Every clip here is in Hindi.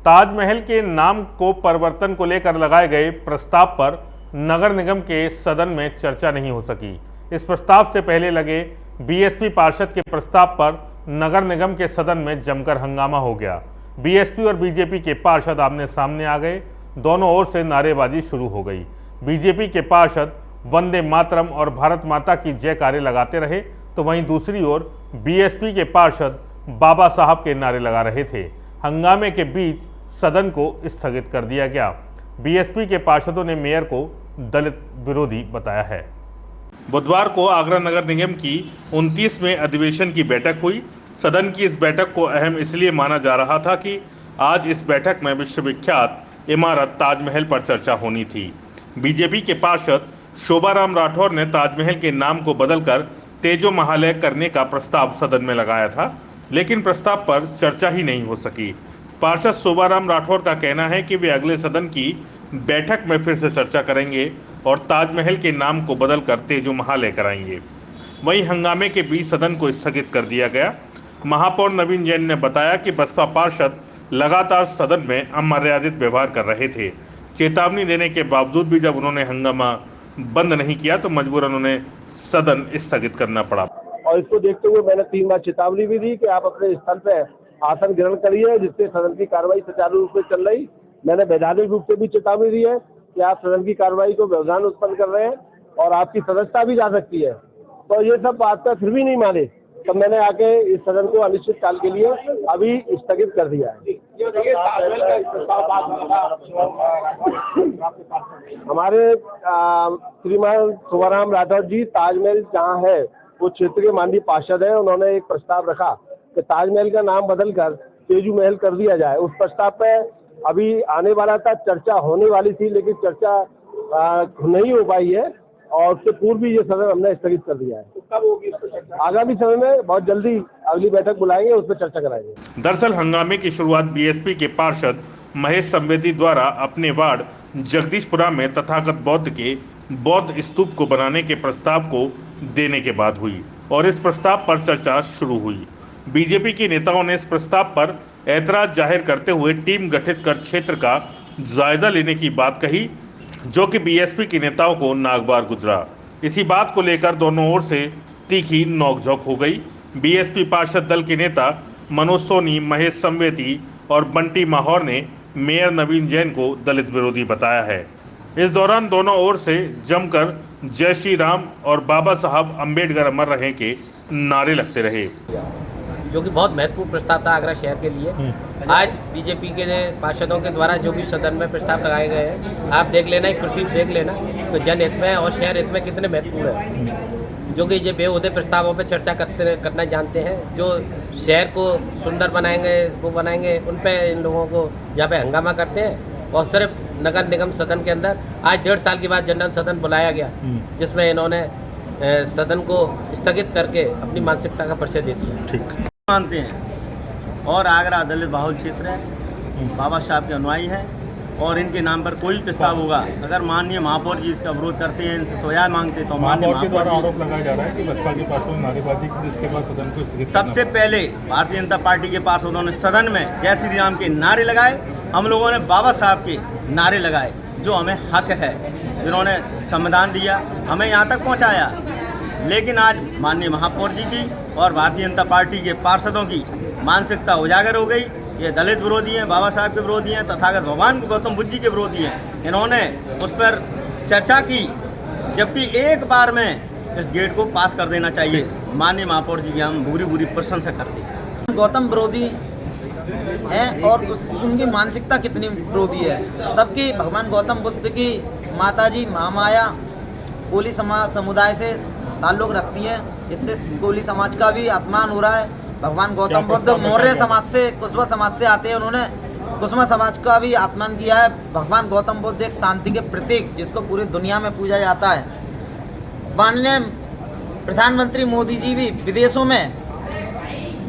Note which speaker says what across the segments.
Speaker 1: ताजमहल के नाम को परिवर्तन को लेकर लगाए गए प्रस्ताव पर नगर निगम के सदन में चर्चा नहीं हो सकी। इस प्रस्ताव से पहले लगे बीएसपी पार्षद के प्रस्ताव पर नगर निगम के सदन में जमकर हंगामा हो गया। बीएसपी और बीजेपी के पार्षद आमने सामने आ गए। दोनों ओर से नारेबाजी शुरू हो गई। बीजेपी के पार्षद वंदे मातरम और भारत माता की जयकारे लगाते रहे, तो वहीं दूसरी ओर बीएसपी के पार्षद बाबा साहब के नारे लगा रहे थे। हंगामे के बीच सदन को स्थगित कर दिया गया। बीएसपी के पार्षदों ने मेयर को दलित विरोधी बताया है। बुधवार को आगरा नगर निगम की 29वें अधिवेशन की बैठक हुई। सदन की इस बैठक को अहम इसलिए माना जा रहा था कि आज इस बैठक में विश्वविख्यात इमारत ताजमहल पर चर्चा होनी थी। बीजेपी के पार्षद शोभाराम राठौर ने ताजमहल के नाम को बदलकर तेजो महालय करने का प्रस्ताव सदन में लगाया था, लेकिन प्रस्ताव पर चर्चा ही नहीं हो सकी। पार्षद शोभाराम राठौर का कहना है कि वे अगले सदन की बैठक में फिर से चर्चा करेंगे और ताजमहल के नाम को बदलकर तेजो महालय कराएंगे। वहीं हंगामे के बीच सदन को स्थगित कर दिया गया। महापौर नवीन जैन ने बताया कि बसपा पार्षद लगातार सदन में अमर्यादित व्यवहार कर रहे थे। चेतावनी देने के बावजूद भी जब उन्होंने हंगामा बंद नहीं किया तो मजबूरन उन्हें सदन स्थगित करना पड़ा।
Speaker 2: और इसको देखते हुए मैंने 3 बार चेतावनी भी दी कि आप अपने स्थल पे आसन ग्रहण करिए, जिससे सदन की कार्रवाई सुचारू रूप से चल रही। मैंने वैधानिक रूप से भी चेतावनी दी है कि आप सदन की कार्रवाई को व्यवधान उत्पन्न कर रहे हैं और आपकी सदस्यता भी जा सकती है। तो ये सब बात पर फिर भी नहीं माने, तब मैंने आके इस सदन को अनिश्चित काल के लिए अभी स्थगित कर दिया है। हमारे श्रीमान शोभाराम राठौर जी ताजमहल जहाँ है वो क्षेत्र के माननीय पार्षद हैं। उन्होंने एक प्रस्ताव रखा कि ताजमहल का नाम बदलकर तेजू महल कर दिया जाए। उस प्रस्ताव पे अभी आने वाला था, चर्चा होने वाली थी, लेकिन चर्चा नहीं हो पाई है और उससे पूर्व भी ये सदन हमने स्थगित कर दिया है। कब होगी आगामी समय में बहुत जल्दी अगली बैठक बुलाएंगे, उस पर चर्चा कराएंगे।
Speaker 1: दरअसल हंगामे की शुरुआत बीएसपी के पार्षद महेश संवेदी द्वारा अपने वार्ड जगदीशपुरा में तथागत बौद्ध के बौद्ध स्तूप को बनाने के प्रस्ताव को देने के बाद हुई और इस प्रस्ताव पर चर्चा शुरू हुई। बीजेपी के नेताओं ने इस प्रस्ताव पर ऐतराज जाहिर करते हुए टीम गठित कर क्षेत्र का जायजा लेने की बात कही, जो कि बीएसपी के नेताओं को नागवार गुजरा। इसी बात को लेकर दोनों ओर से तीखी नोकझोंक हो गई। बीएसपी पार्षद दल के नेता मनोज सोनी, महेश संवेदी और बंटी माहौर ने मेयर नवीन जैन को दलित विरोधी बताया है। इस दौरान दोनों ओर से जमकर जय श्री राम और बाबा साहब अम्बेडकर अमर रहे के नारे लगते रहे,
Speaker 3: जो कि बहुत महत्वपूर्ण प्रस्ताव था आगरा शहर के लिए। आज बीजेपी के पार्षदों के द्वारा जो भी सदन में प्रस्ताव लगाए गए हैं, आप देख लेना, एक पृथ्वी देख लेना तो जनहित में और शहर हित में कितने महत्वपूर्ण है। जो कि ये बेहुदे प्रस्तावों पर चर्चा करना जानते हैं, जो शहर को सुंदर बनाएंगे वो बनाएंगे, उन पे इन लोगों को यहाँ पे हंगामा करते हैं। और सिर्फ नगर निगम सदन के अंदर आज 1.5 साल के बाद जनरल सदन बुलाया गया, जिसमें इन्होंने सदन को स्थगित करके अपनी मानसिकता का परिचय दे दिया।
Speaker 1: ठीक
Speaker 4: मानते हैं और आगरा दलित बाहुल क्षेत्र है, बाबा साहब के अनुयायी है और इनके नाम पर कोई प्रस्ताव होगा, अगर माननीय महापौर जी इसका विरोध करते हैं, इनसे सोया मांगते तो माननीय महापौर
Speaker 1: आरोप लगाया जा रहा है कि बसपा के पार्षदों ने नारेबाजी की, जिसके बाद सदन को स्थगित
Speaker 4: सबसे पहले भारतीय जनता पार्टी के पार्षदों ने सदन में जय श्री राम के नारे लगाए, हम लोगों ने बाबा साहब के नारे लगाए, जो हमें हक है, जिन्होंने संविधान दिया, हमें यहाँ तक पहुँचाया। लेकिन आज माननीय महापौर जी की और भारतीय जनता पार्टी के पार्षदों की मानसिकता उजागर हो गई। ये दलित विरोधी हैं, बाबा साहब के विरोधी हैं, तथागत भगवान गौतम बुद्ध जी के विरोधी हैं। इन्होंने उस पर चर्चा की, जबकि एक बार में इस गेट को पास कर देना चाहिए। माननीय महापौर जी की हम बुरी प्रशंसा करते हैं।
Speaker 5: गौतम विरोधी है और उनकी मानसिकता कितनी विरोधी है, तबकि भगवान गौतम बुद्ध की माताजी महामाया कोली समुदाय से ताल्लुक रखती है, इससे कोली समाज का भी अपमान हो रहा है। भगवान गौतम बुद्ध मौर्य समाज से, कुशवा समाज से आते हैं, उन्होंने कुशवा समाज का भी अपमान किया है। भगवान गौतम बुद्ध एक शांति के प्रतीक, जिसको पूरी दुनिया में पूजा जाता है। माननीय प्रधानमंत्री मोदी जी भी विदेशों में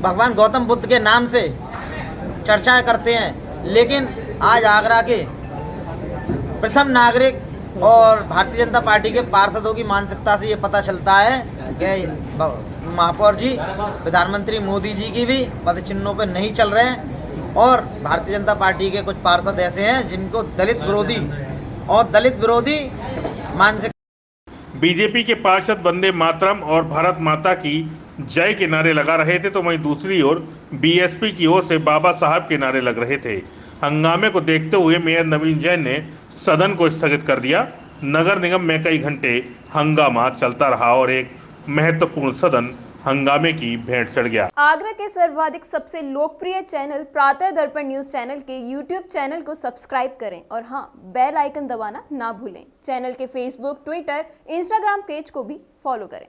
Speaker 5: भगवान गौतम बुद्ध के नाम से चर्चाएं करते हैं, लेकिन आज आगरा के प्रथम नागरिक और भारतीय जनता पार्टी के पार्षदों की मानसिकता से ये पता चलता है कि महापौर जी प्रधानमंत्री मोदी जी की भी पद चिन्हों पर नहीं चल रहे हैं। और भारतीय जनता पार्टी के कुछ पार्षद ऐसे हैं जिनको दलित विरोधी मानसिक।
Speaker 1: बीजेपी के पार्षद वंदे मातरम और भारत माता की जय के नारे लगा रहे थे, तो वहीं दूसरी ओर बीएसपी की ओर से बाबा साहब के नारे लग रहे थे। हंगामे को देखते हुए मेयर नवीन जैन ने सदन को स्थगित कर दिया। नगर निगम में कई घंटे हंगामा चलता रहा और एक महत्वपूर्ण सदन हंगामे की भेंट चढ़ गया।
Speaker 6: आगरा के सर्वाधिक सबसे लोकप्रिय चैनल प्रातः दर्पण न्यूज चैनल के यूट्यूब चैनल को सब्सक्राइब करें और हाँ, बेल आइकन दबाना ना भूलें। चैनल के फेसबुक, ट्विटर, इंस्टाग्राम पेज को भी फॉलो करें।